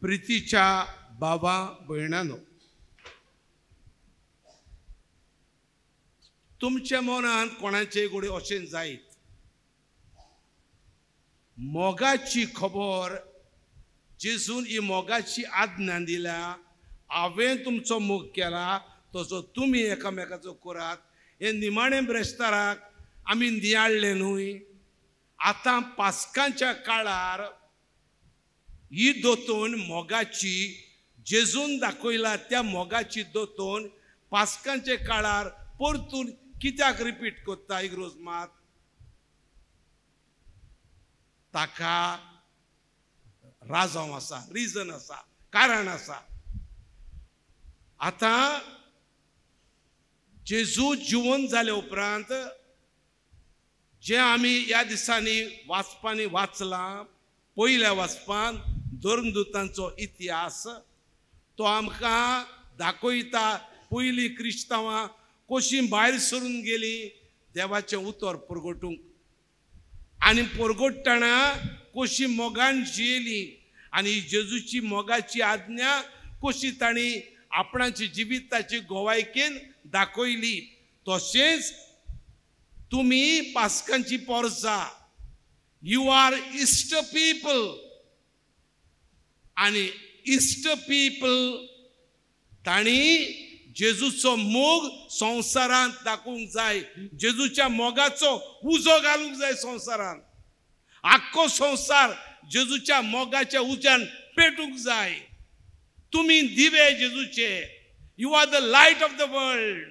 प्रितीच्या बाबा भयणांनो, तुमच्या मनात कोणाचे घोडे अशें जायत मोगाची खबर जेजून ही मोगाची आज्ञा दिल्या हांवें तुमचो मोग केला तसो तुमी एकामेकाचो करात हे निमाणे ब्रेस्ताराक आमी नियाळले न्हय। आतां पास्कांच्या काळार ही दोतोन मोगाची जेजून दाखयला त्या मोगाची दोतोन पास्कांच्या काळार परतून कित्याक रिपीट करता एक रोज मात ताका राजो आसा, रिजन आसा, कारण आसा। आतां जेजू जिवंत जाले उपरांत जे आमी ह्या दिसांनी वाचपांनी वाचलां पयल्या वाचपान धर्मदूतांचो इतिहास तो आमकां दाखयता पयलीं क्रिस्तांवां कशीं भायर सरून गेलीं देवाचें उतर परगटूंक आनी परगटतना कशीं मोगान जियेलीं आनी जेजूची मोगाची आज्ञा कशी तांणी आपणाची जिविताची गोवायकेन दाखयली। तशेंच तुमी पास्कांची पोरसां यू आर इश्ट पीपल आनी इश्ट पीपल तांणी जेजूचो मोग संवसारांत दाखोवंक जाय, जेजूच्या मोगाचो उजो घालूंक जाय संवसारांत। आख्खो संवसार जेजूच्या मोगाच्या उज्यान पेटूंक जाय। तुमी दिवे जेजूचे, you are the light of the world.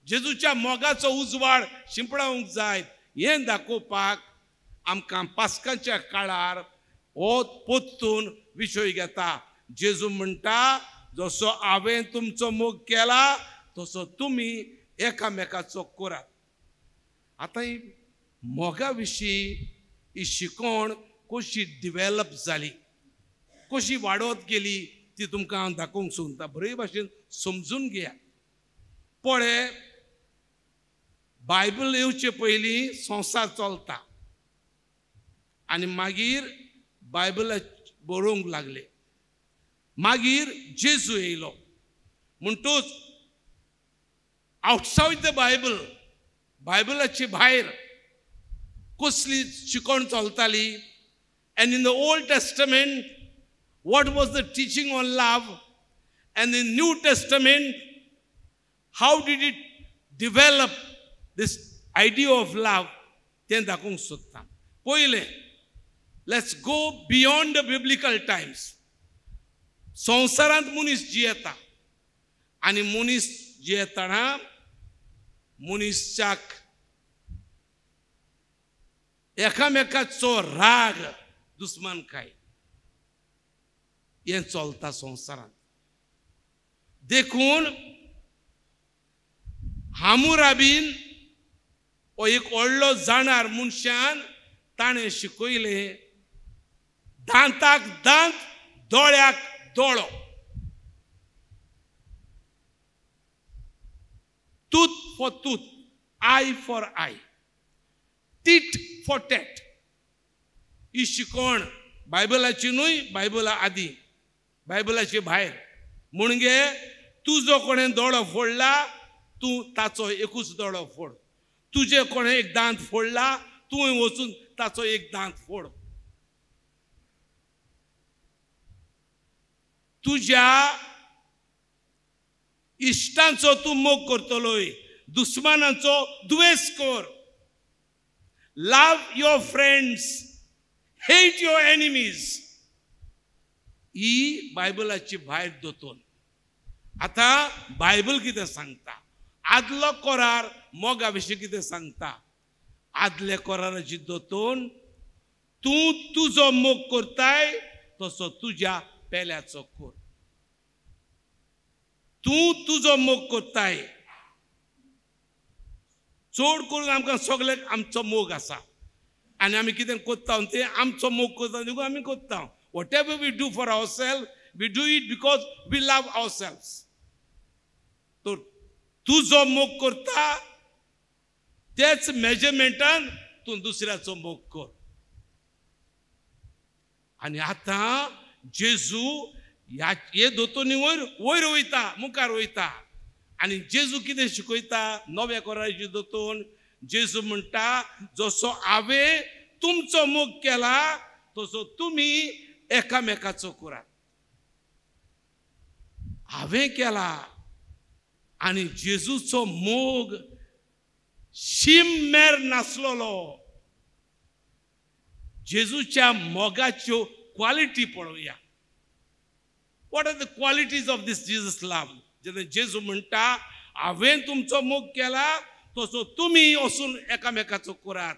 जेजूच्या मोगाचो उजवाड शिंपडावंक जाय हें दाखोवपाक आमकां पास्कांच्या काळार हो पोत्तून विशय घेता। जेजू म्हणटा जसो हांवें तुमचो मोग केला तसो तुमी एकामेकाचो करात। आतां ही मोगा विशीं ही शिकवण कशी डिवेलप जाली, कशी वाडत गेली ती तुमकां हांव दाखोवंक सोदता। बरे भाशेन समजून घेया। पळय, बायबल येवचे पयलीं संवसार चलता आनी मागीर बायबल बरोवंक लागले। मागीर जेजू येयलो म्हणटूच आउटसायड द बायबल बायबलाचे भायर कसली शिकवण चलताली। And in the old testament what was the teaching on love, and in New Testament how did it develop this idea of love ten दाखोवंक सोदता। पयले let's go beyond the biblical times। संवसारांत मनीस जियेता आनी मनीस जियेतना मनीसाक एकामेकाचो राग दुस्मानकाय हें चलता संवसारांत। देखून हामुराबीन हो एक व्हडलो जाणार मनशान ताणें शिकयलें दांताक दांत दोळ्याक दोळो। Tooth for tooth, eye for eye, tit for tat ही शिकवण बायबलाची न्हय, बायबला आदी बायबलाचे भायर। म्हणजे तूं जो कोणें दोळो फोडला तूं ताचो एकूच दोळो फोड, तुजे कोणें एक दांत फोडला तुवें वचून ताचो एक दांत फोड। तुज्या इश्टांचो तूं मोग करतलोय, दुस्मानांचो दुवेस कर। Love your friends, hate your enemies ही बायबलाची भायर दोतोन। आता बायबल कितें सांगता, आदलो करार मोगा विशीं कितें सांगता। आदले कराराची दोतोन तूं तुजो मोग करताय तसो तुज्या पेल्याचो कर। तूं तुजो मोग करताय, चड करून आमकां सगळ्याक आमचो मोग आसा आनी आमी कितें कोत्ता तें आमचो मोग करता देखून आमी कोत्ता। Whatever we do for ourselves, we do it because we love ourselves. तो तूं जो मोग करता तेच मेजरमेंटान तूं दुसऱ्याचो मोग कर। आनी आतां जेजू हे दोतोनी वयर वयता मुखार वयता आनी जेजू कितें शिकयता नव्या कोराची दोतोन जेजू म्हणटा जसो हांवें तुमचो मोग केला तसो तुमी एकामेकाचो करात. हांवें केला आनी जेजूचो मोग शीम मेर नासलोलो. जेजूच्या मोगाच्यो क्वालिटी पळोवया. What are the qualities of this Jesus love? जेन्ना जेजू म्हणटा हांवें तुमचो मोग केला तसो तुमी वचून एकामेकाचो करात.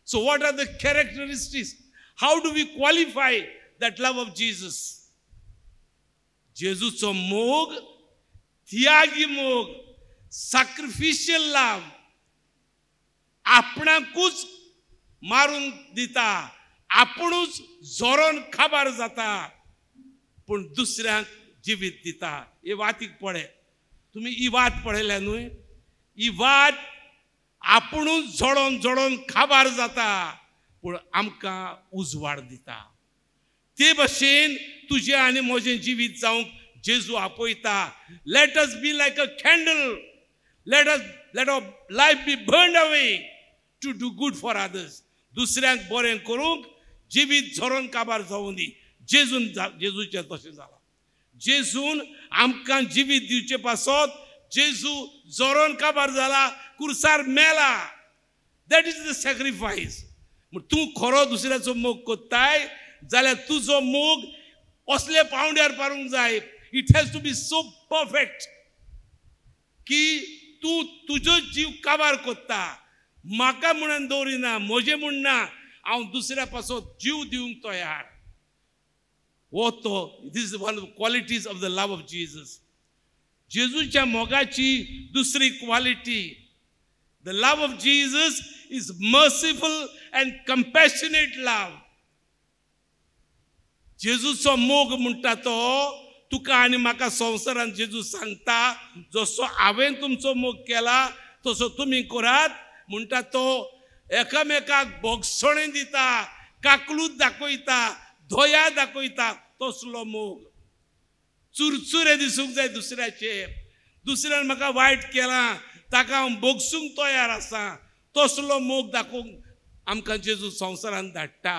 So what are the characteristics? How do we qualify that love of Jesus? जेजूचो मोग त्यागी मोग, sacrificial love. आपणाकूच मारून दिता, आपुणूच जोरोन खाबार जाता पूण दुसऱ्यांक जिवीत दिता. हे वातीक पळय, तुमी ही वाट पळयल्या न्हू. ही वाट आपुणूच जोडोन जोडोन खाबार जाता पूण आमकां उजवाड दिता. ते भशेन तुजें आनी म्हजें जिवीत जावंक जेजू आपयता. Let us be like a candle. Let our life be burned away to do good for others. दुसऱ्यांक बरें करूंक जिवीत झरोन काबार जावं दी. जेजूचें तशें जालां. जेजून आमकां जिवीत दिवचे पासत जेजू जोरोन काबार जाला, कुर्सार मेला. That is the sacrifice. तूं खरो दुसऱ्याचो मोग कोत्ताय जाल्यार तुजो मोग असले पावंड्यार पारूंक जाय. It has to be so perfect की तूं तुजो जीव काबार कोत्ता. म्हाका म्हणून दवरिना, म्हजें म्हूण ना, हांव दुसऱ्या पासत जीव दिवंक तयार. This is one of the qualities of the love of Jesus. जेजूच्या मोगाची दुसरी quality. The love of Jesus is merciful and compassionate love. जेजूचो मोग म्हणटा तो तुका आनी म्हाका संवसारांत जेजू सांगता जसो हांवें तुमचो मोग केला तसो तुमी करात म्हणटा तो. एकामेकाक भोगसणें दिता, काकलूत दाखयता, धोया दाखयता तसलो मोग. चुरचुरे दिसूंक जाय दुसऱ्याचेर. दुसऱ्यान म्हाका वायट केलां ताका हांव भोगसूंक तयार आसा तसलो मोग दाखोवंक आमकां जेजू संवसारांत धाडटा.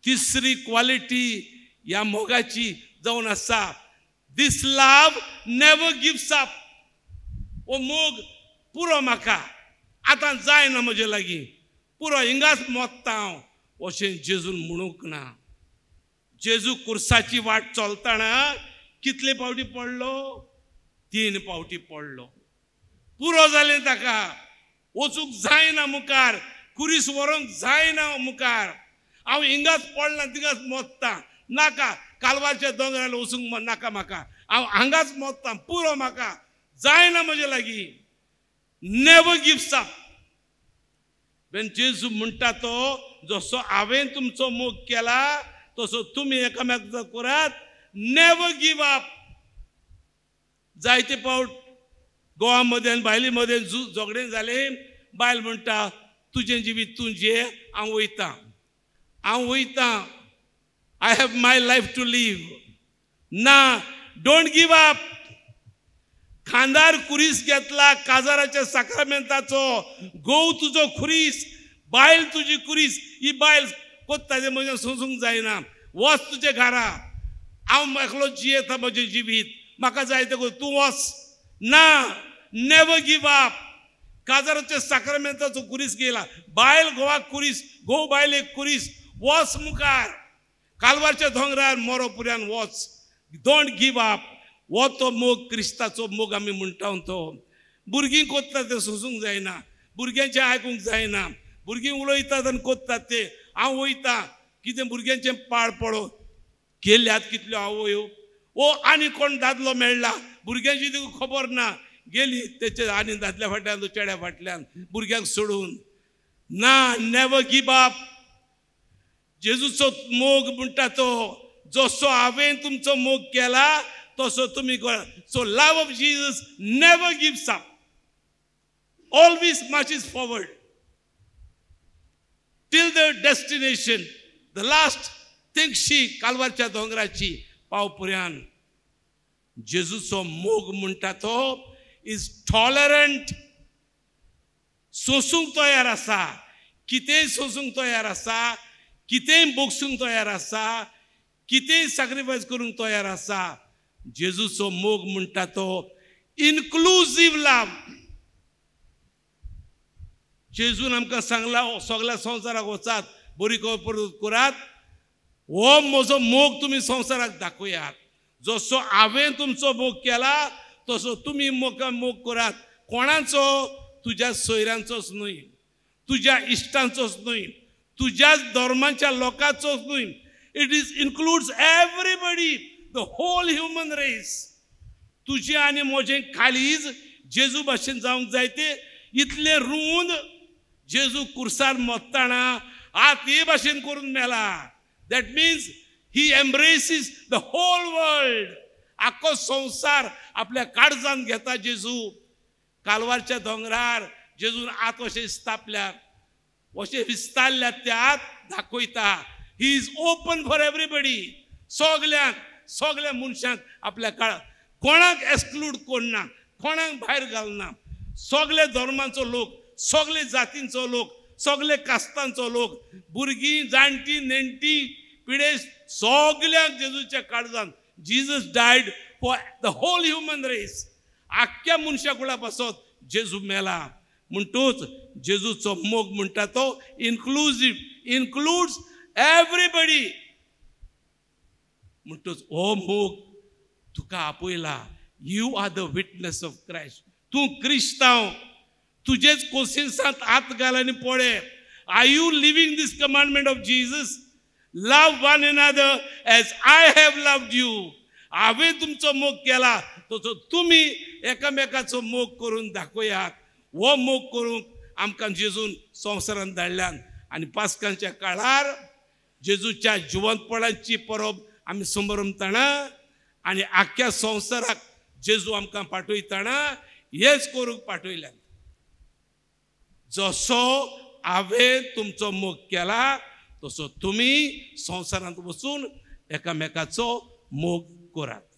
तिसरी क्वालिटी ह्या मोगाची जावन आसा this love never gives up. हो मोग पुरो म्हाका आतां जायना म्हजे लागीं, पुरो हिंगाच मोत्ता हांव अशें जेजून म्हणूंक ना. जेजू कुर्साची वाट चलतना कितले पावटी पडलो? 3 पावटी पडलो. पुरो जालें ताका, वचूंक जायना मुखार, कुरीस व्हरूंक जायना मुखार. हांव हिंगाच पडलां थिंगाच मोत्ता. नाका, कालवारच्या दोंगरार वचूंक नाका म्हाका, हांव हांगाच मोत्ता, पुरो म्हाका जायना म्हजे लागीं. Never gives up. वेन जेजू म्हणटा तो जसो हांवें तुमचो मोग केला तसो तुमी एकामेकाचो करात. Never give up. जायते पावट गोवा मदें आनी बायले मदें झगडें जालें. बायल म्हणटा तुजें जिवीत तूं जे, हांव वयतां, हांव वयतां, I have my life to live. ना, डोंट गिव अप. खांदार कुरीस घेतला काजाराच्या साक्रामेंताचो. घोव तुजो खुरीस, बायल तुजी कुरीस. ही बायल कोत्ता तें म्हजें सोंसूंक जायना. वच तुजे घरा, हांव एकलो जियेता म्हजें जिवीत, म्हाका जाय तें तूं वच. ना, नेवर गिव अप. काजाराच्या साक्रामेंताचो कुरीस गेला. बायल घोवाक कुरीस, घोव बायलेक कुरीस. वच मुखार, कालवारच्या दोंगरार मरो पुऱ्यान वच. Don't give up. हो तो मोग क्रिस्ताचो मोग आमी म्हणटा तो. भुरगीं कोत्ता तें सोंसूंक जायना, भुरग्यांचें आयकूंक जायना. भुरगीं उलयतात आनी कोत्तात तें. हांव वयतां, कितें भुरग्यांचें पाळ पळो. गेल्यात कितल्यो आवयो. ओ आनी कोण दादलो मेळ्ळा, भुरग्यांची तिका खबर ना. गेली तेचे आनी दादल्या फाटल्यान चेड्या फाटल्यान भुरग्यांक सोडून. ना, नेवर गिव अप. जेजूचो मोग म्हणटा तो जसो हांवें तुमचो मोग केला तसो तुमी करा. So love of Jesus never gives up, always marches forward till the destination, the last तेंगशी कालवारच्या दोंगराची पावपुऱ्यान जेजूचो मोग म्हणटा तो इज टॉलरंट. सोसूंक तयार आसा, कितेंय सोसूंक तयार आसा, कितेंय बोगसूंक तयार आसा, कितेंय सॅक्रिफायस करूंक तयार आसा. जेजूचो मोग म्हणटा तो इन्क्लुझिव्ह लव. जेजून आमकां सांगला सगळ्या संवसाराक वचात, बरी खबर करात. हो म्हजो मोग तुमी संवसाराक दाखयात. जसो हांवें तुमचो मोग केला तसो तुमी म्हाका मोग करात. कोणाचो? तुज्या सोयऱ्यांचोच न्हय, तुज्या इश्टांचोच न्हय, तुज्याच धर्माच्या लोकांचोच न्हय. It is includes everybody, the whole human race. तुजें आनी म्हजें काळीज जेजू भाशेन जावंक जाय. ते इतलें रुंद जेजू कुर्सार मोत्ताना आत हे भाशेन करून मेला. That means he embraces the whole world. आख्खो संवसार आपल्या काळजान घेता जेजू. कालवारच्या दोंगरार जेजून आत अशें स्थापल्यात, अशें विस्तारल्यात ते आत दाखयता. He is open for everybody. सगळ्यांक, सगळ्या मनशांक आपल्या काळ, कोणाक एक्सक्लूड करना, कोणाक भायर घालना. सगळे धर्मांचो लोक, सगळे जातींचो लोक, सगळे कास्तांचो लोक, भुरगीं, जाणटी, नेणटी, पिडे, सगळ्यांक जेजूच्या काळजान Jesus died for the whole human race. आख्ख्या मनशा कुळा पासत जेजू मेला. म्हणटूच जेजूचो मोग म्हणटा तो इन्क्लुझिव्ह, इन्क्लूड्स एवरीबडी. म्हणटूच हो मोग तुका आपयला. You are the witness of Christ. तूं क्रिस्तांव. तुजेच कोन्सियन्सांत हात घाल आनी पळय. Are you living this commandment of Jesus? Love one another as I have loved you. हांवें तुमचो मोग केला तसो तुमी एकामेकाचो मोग करून दाखयात. हो मोग करूंक आमकां जेजून संवसारांत धाडल्यान. आनी पास्कांच्या काळार जेजूच्या जिवंतपणाची परब आमी समरमतना आनी आख्ख्या संवसाराक जेजू आमकां पाठयतना हेच करूंक पाठयल्यान. जसो हांवें तुमचो मोग केला तसो तुमी संवसारांत वचून एकामेकाचो मोग करात.